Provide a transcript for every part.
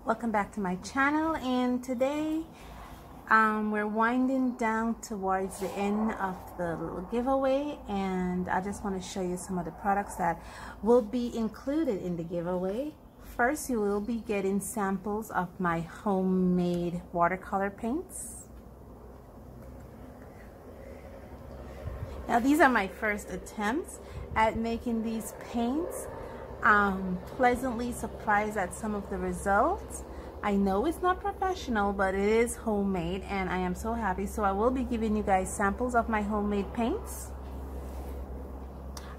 Welcome back to my channel, and today we're winding down towards the end of the little giveaway, and I just want to show you some of the products that will be included in the giveaway. First, you will be getting samples of my homemade watercolor paints. Now these are my first attempts at making these paints. Pleasantly surprised at some of the results. I know it's not professional, but it is homemade, and I am so happy. So I will be giving you guys samples of my homemade paints.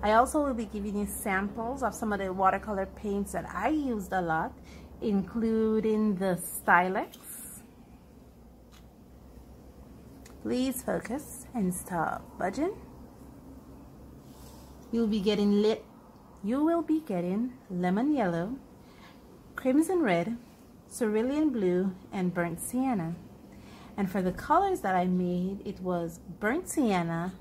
I also will be giving you samples of some of the watercolor paints that I used a lot, including the Steadtler. Please focus and stop budging. You will be getting lemon yellow, crimson red, cerulean blue, and burnt sienna. And for the colors that I made, it was burnt sienna,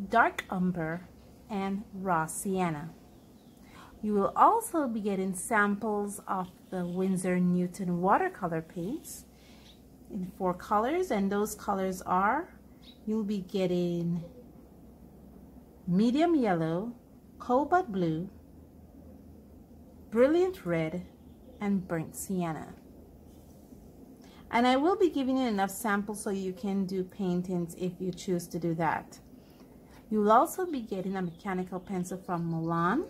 dark umber, and raw sienna. You will also be getting samples of the Winsor Newton watercolor paints in 4 colors, and those colors are, you'll be getting medium yellow, cobalt blue, brilliant red, and burnt sienna. And I will be giving you enough samples so you can do paintings if you choose to do that. You will also be getting a mechanical pencil from Milan,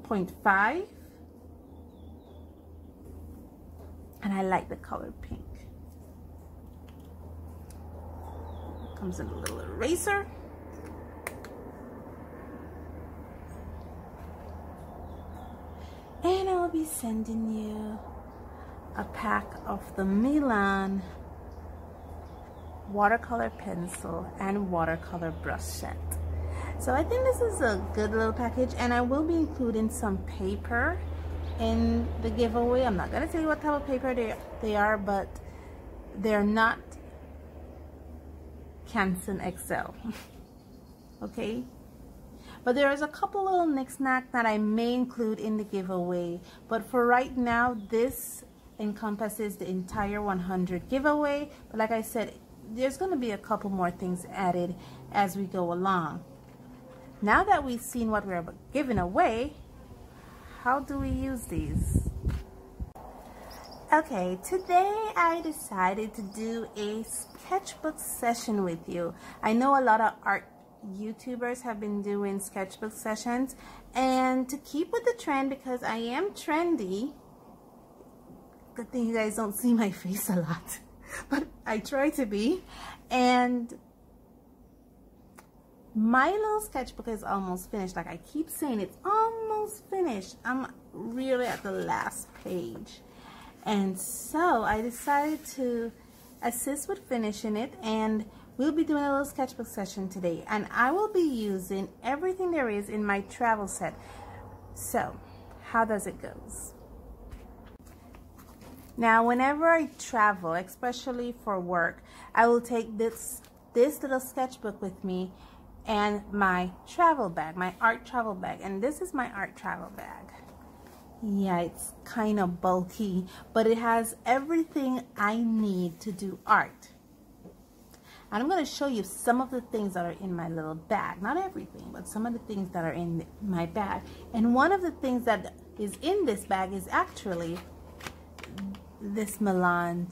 0.5, and I like the color pink. Comes in a little eraser. And I'll be sending you a pack of the Milan watercolor pencil and watercolor brush set. So I think this is a good little package, and I will be including some paper in the giveaway. I'm not going to tell you what type of paper they are, but they're not Canson XL. Okay? But there is a couple little knick-knack that I may include in the giveaway. But for right now, this encompasses the entire 100 giveaway. But like I said, there's going to be a couple more things added as we go along. Now that we've seen what we're giving away, how do we use these? Okay, today I decided to do a sketchbook session with you. I know a lot of art YouTubers have been doing sketchbook sessions, and to keep with the trend, because I am trendy, good thing you guys don't see my face a lot, but I try to be, and my little sketchbook is almost finished. Like I keep saying, it's almost finished. I'm really at the last page, and so I decided to assist with finishing it, and we'll be doing a little sketchbook session today, and I will be using everything there is in my travel set. So, how does it go? Now, whenever I travel, especially for work, I will take this little sketchbook with me and my travel bag, my art travel bag, and this is my art travel bag. Yeah, it's kind of bulky, but it has everything I need to do art. And I'm going to show you some of the things that are in my little bag. Not everything, but some of the things that are in my bag. And one of the things that is in this bag is actually this Milan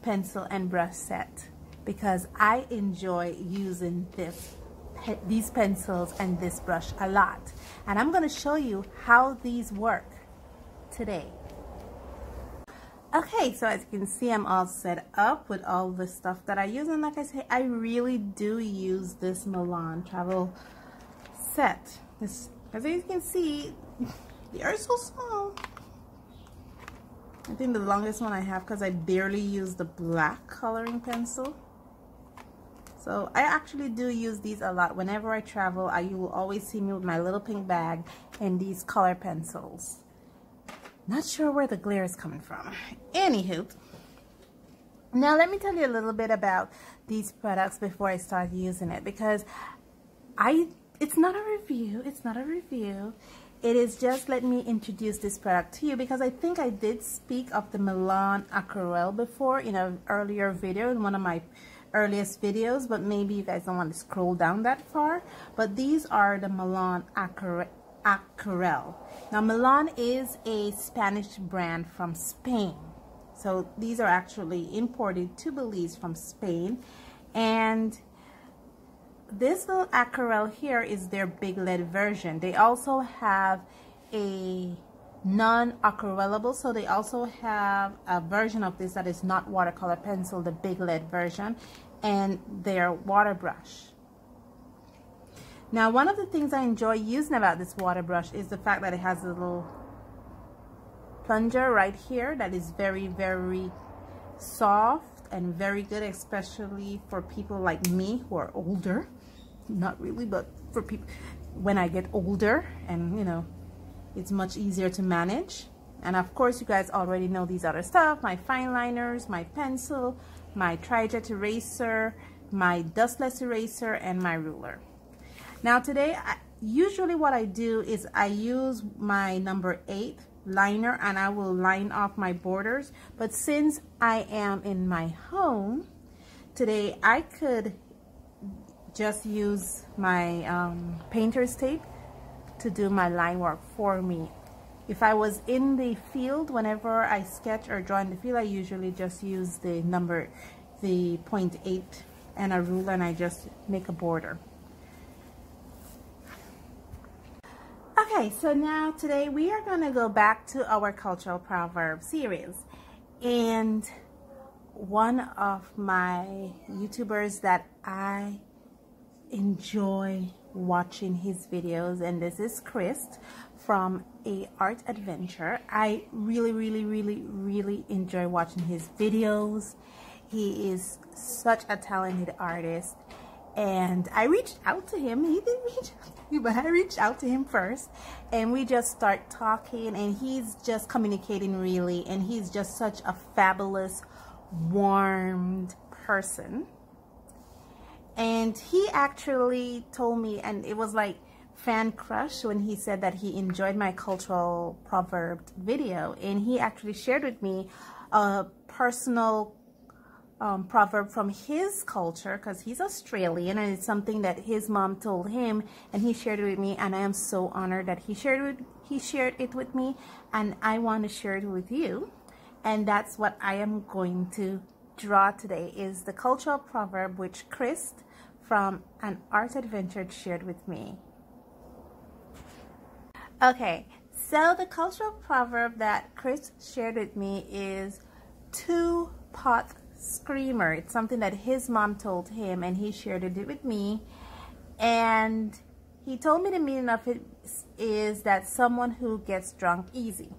pencil and brush set, because I enjoy using these pencils and this brush a lot. And I'm going to show you how these work today. Okay, so as you can see, I'm all set up with all the stuff that I use, and like I say, I really do use this Milan travel set. As you can see, they are so small. I think the longest one I have, because I barely use the black coloring pencil. So I actually do use these a lot. Whenever I travel, you will always see me with my little pink bag and these color pencils. Not sure where the glare is coming from. Anywho, now let me tell you a little bit about these products before I start using it, because it's not a review. it is just, let me introduce this product to you, because I think I did speak of the Milan Aquarelle before in an earlier video, in one of my earliest videos, but maybe you guys don't want to scroll down that far. But these are the Milan Aquarelle. Now, Milan is a Spanish brand from Spain. So these are actually imported to Belize from Spain. And this little aquarelle here is their Big Lead version. They also have a non-aquarellable, so they also have a version of this that is not watercolor pencil, the Big Lead version, and their water brush. Now, one of the things I enjoy using about this water brush is the fact that it has a little plunger right here that is very, very soft and very good, especially for people like me who are older. Not really, but for people when I get older, and you know, it's much easier to manage. And of course, you guys already know these other stuff: my fine liners, my pencil, my trijet eraser, my dustless eraser, and my ruler. Now today, usually what I do is I use my number 8 liner and I will line off my borders. But since I am in my home today, I could just use my painter's tape to do my line work for me. If I was in the field, whenever I sketch or draw in the field, I usually just use the 0.8 and a ruler, and I just make a border. Okay, so now today we are going to go back to our cultural proverb series, and one of my YouTubers that I enjoy watching his videos, and this is Chris from aartadventure. I really enjoy watching his videos. He is such a talented artist, and I reached out to him. He didn't reach out to me, but I reached out to him first, and we just start talking, and he's just communicating really, and he's just such a fabulous, warmed person. And he actually told me, and it was like fan crush when he said that he enjoyed my cultural proverb video, and he actually shared with me a personal proverb from his culture, because he's Australian, and it's something that his mom told him, and he shared it with me, and I am so honored that he shared it with me, and I want to share it with you. And that's what I am going to draw today, is the cultural proverb which Chris from aartadventure shared with me. Okay, so the cultural proverb that Chris shared with me is two-pot screamer. It's something that his mom told him, and he shared it with me, and he told me the meaning of it is that someone who gets drunk easy.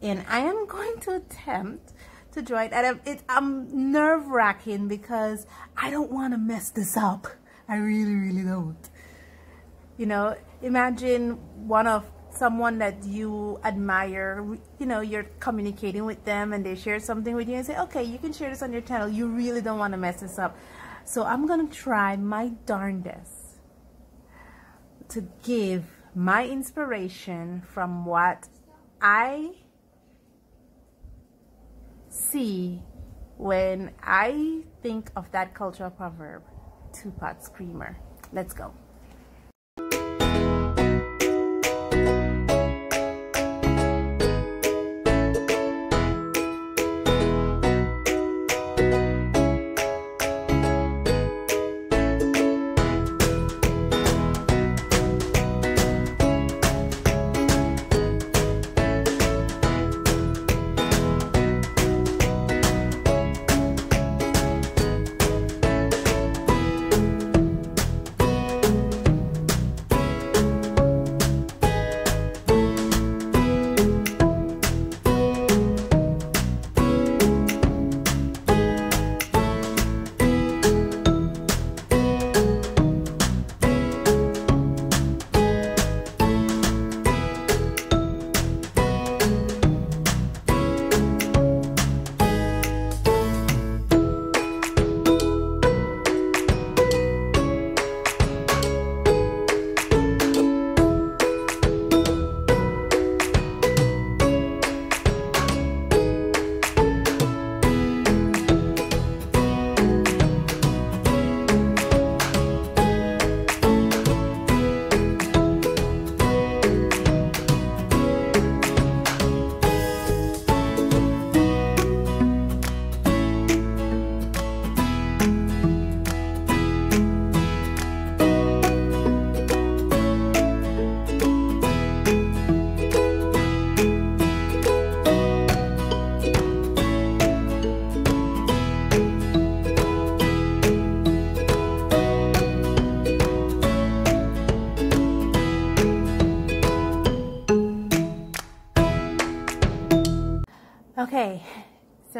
And I am going to attempt to draw it, and I'm nerve-wracking because I don't want to mess this up. I really don't. You know, imagine someone that you admire, you know, you're communicating with them and they share something with you and say, okay, you can share this on your channel. You really don't want to mess this up. So I'm going to try my darndest to give my inspiration from what I see when I think of that cultural proverb, two-pot screamer. Let's go.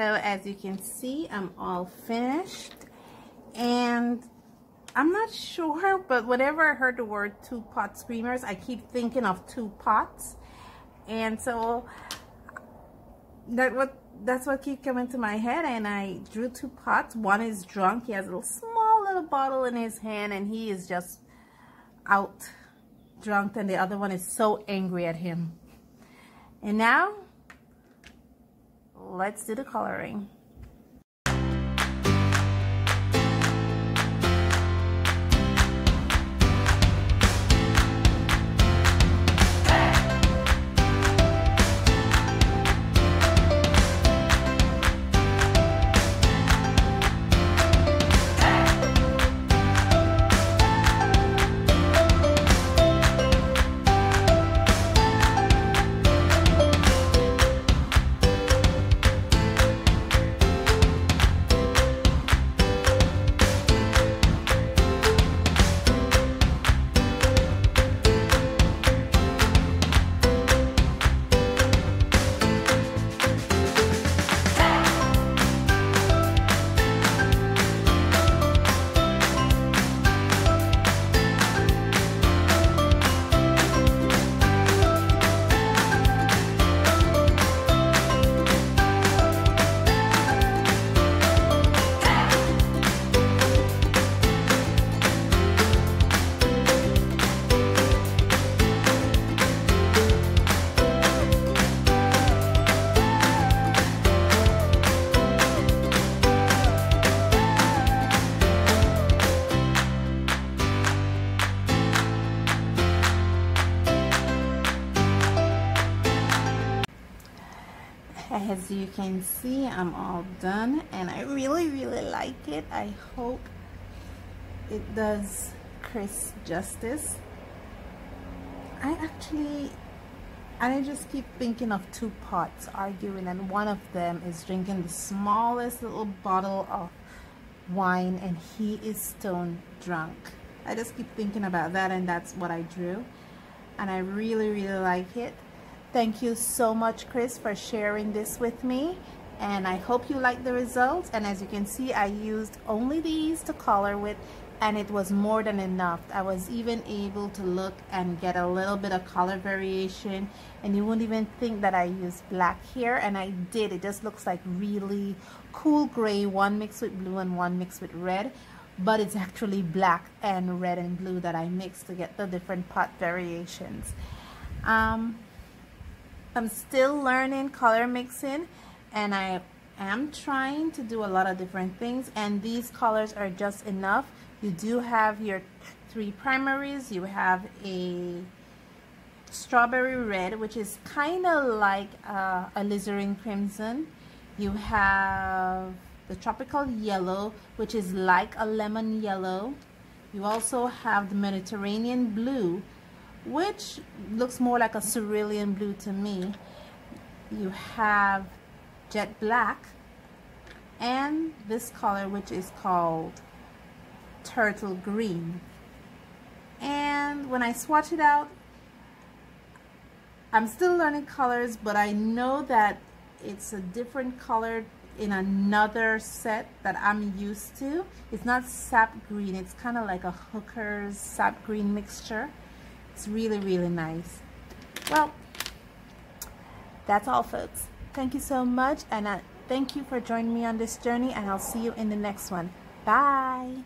as you can see, I'm all finished, and I'm not sure, but whenever I heard the word two-pot screamers, I keep thinking of two pots, and so that's what keeps coming to my head, and I drew two pots. One is drunk. He has a small little bottle in his hand, and he is just out drunk, and the other one is so angry at him. And now, let's do the coloring. As you can see, I'm all done, and I really like it. I hope it does Chris justice. I just keep thinking of two pots arguing, and one of them is drinking the smallest little bottle of wine, and he is stone drunk. I just keep thinking about that, and that's what I drew, and I really like it. Thank you so much, Chris, for sharing this with me, and I hope you like the results. And as you can see, I used only these to color with, and it was more than enough. I was even able to look and get a little bit of color variation, and you wouldn't even think that I used black here, and I did. It just looks like really cool gray, one mixed with blue and one mixed with red, but it's actually black and red and blue that I mixed to get the different pot variations. I'm still learning color mixing, and I am trying to do a lot of different things, and these colors are just enough. You do have your three primaries. You have a strawberry red, which is kind of like a alizarin crimson. You have the tropical yellow, which is like a lemon yellow. You also have the Mediterranean blue, which looks more like a cerulean blue to me. You have jet black, and this color, which is called turtle green. And when I swatch it out, I'm still learning colors, but I know that it's a different color in another set that I'm used to. It's not sap green, it's kind of like a Hooker's sap green mixture. It's really nice. Well, that's all, folks. Thank you so much, and thank you for joining me on this journey, and I'll see you in the next one. Bye.